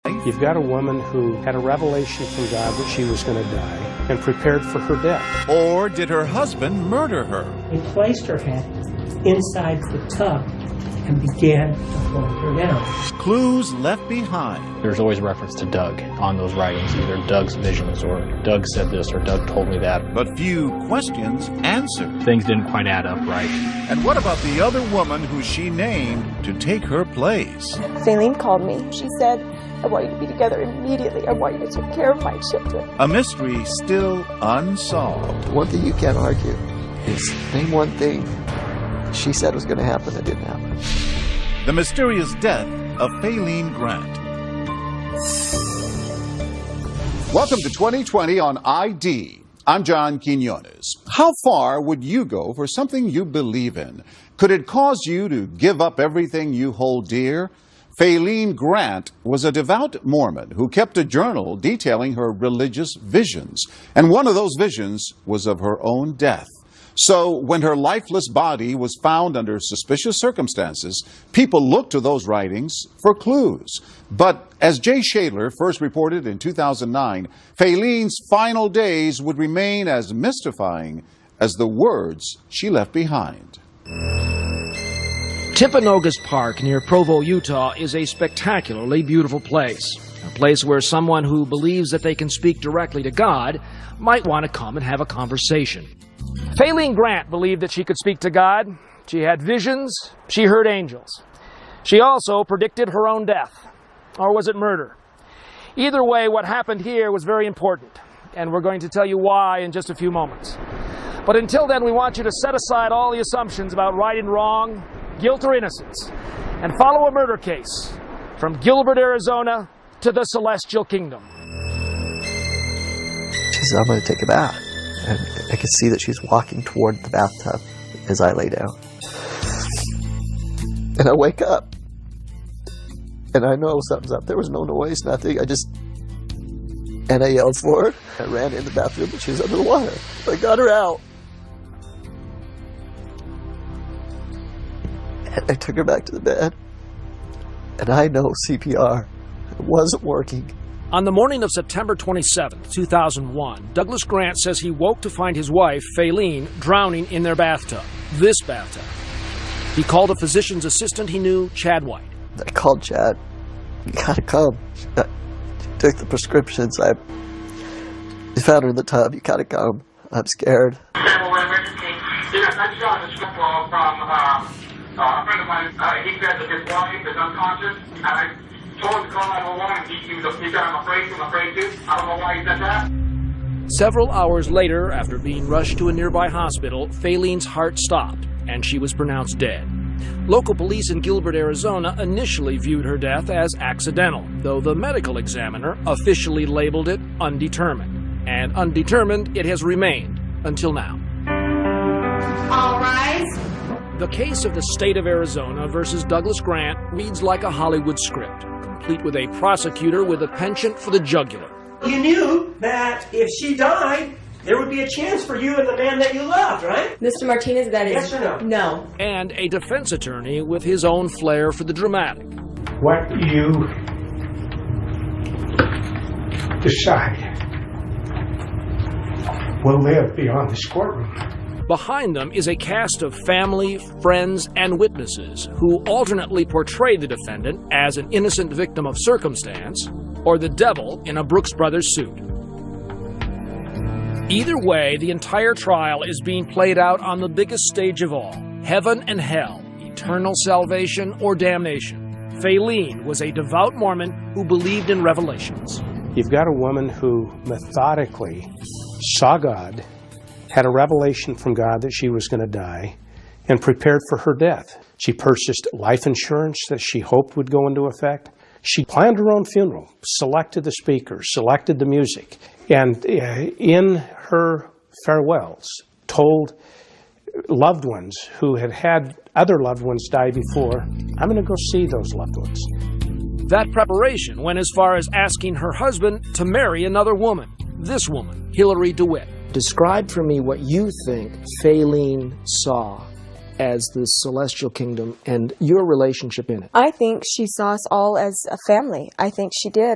You've got a woman who had a revelation from God that she was going to die and prepared for her death. Or did her husband murder her? He placed her head inside the tub and began to hold her down. Clues left behind. There's always reference to Doug on those writings, either Doug's visions or Doug said this or Doug told me that. But few questions answered. Things didn't quite add up right. And what about the other woman who she named to take her place? Faylene called me. She said, I want you to be together immediately. I want you to take care of my children. A mystery still unsolved. One thing you can't argue is name one thing she said was going to happen that didn't happen. The mysterious death of Faylene Grant. Welcome to 2020 on ID. I'm John Quinones. How far would you go for something you believe in? Could it cause you to give up everything you hold dear? Faylene Grant was a devout Mormon who kept a journal detailing her religious visions. And one of those visions was of her own death. So when her lifeless body was found under suspicious circumstances, people looked to those writings for clues. But as Jay Shadler first reported in 2009, Faylene's final days would remain as mystifying as the words she left behind. Timpanogos Park near Provo, Utah is a spectacularly beautiful place. A place where someone who believes that they can speak directly to God might want to come and have a conversation. Faylene Grant believed that she could speak to God. She had visions. She heard angels. She also predicted her own death. Or was it murder? Either way, what happened here was very important, and we're going to tell you why in just a few moments. But until then, we want you to set aside all the assumptions about right and wrong, guilt or innocence, and follow a murder case from Gilbert, Arizona to the Celestial Kingdom. She said, I'm going to take a bath. And I could see that she's walking toward the bathtub as I lay down. And I wake up. And I know something's up. There was no noise, nothing. And I yelled for her. I ran in the bathroom and she was under the water. I got her out. And I took her back to the bed. And I know CPR wasn't working. On the morning of September 27, 2001, Douglas Grant says he woke to find his wife, Faylene, drowning in their bathtub. This bathtub. He called a physician's assistant he knew, Chad White. I called Chad. You gotta come. She took the prescriptions. I found her in the tub. You gotta come. I'm scared. Emergency. I just got a phone call from a friend of mine. He said that his wife is unconscious. And I told him to call 911. He said, I'm afraid to. I don't know why he said that. Several hours later, after being rushed to a nearby hospital, Faylene's heart stopped, and she was pronounced dead. Local police in Gilbert, Arizona initially viewed her death as accidental, though the medical examiner officially labeled it undetermined. And undetermined it has remained until now. All rise. The case of the state of Arizona versus Douglas Grant reads like a Hollywood script, complete with a prosecutor with a penchant for the jugular. You knew that if she died, there would be a chance for you and the man that you loved, right? Mr. Martinez, that is... Yes or no? No. And a defense attorney with his own flair for the dramatic. What you decide will live beyond this courtroom. Behind them is a cast of family, friends, and witnesses who alternately portray the defendant as an innocent victim of circumstance or the devil in a Brooks Brothers suit. Either way, the entire trial is being played out on the biggest stage of all, heaven and hell, eternal salvation or damnation. Faylene was a devout Mormon who believed in revelations. You've got a woman who methodically saw God, had a revelation from God that she was going to die, and prepared for her death. She purchased life insurance that she hoped would go into effect. She planned her own funeral, selected the speakers, selected the music, and in her farewells told loved ones who had had other loved ones die before, I'm going to go see those loved ones. That preparation went as far as asking her husband to marry another woman. This woman, Hillary DeWitt. Describe for me what you think Faylene saw as the Celestial Kingdom and your relationship in it. I think she saw us all as a family. I think she did.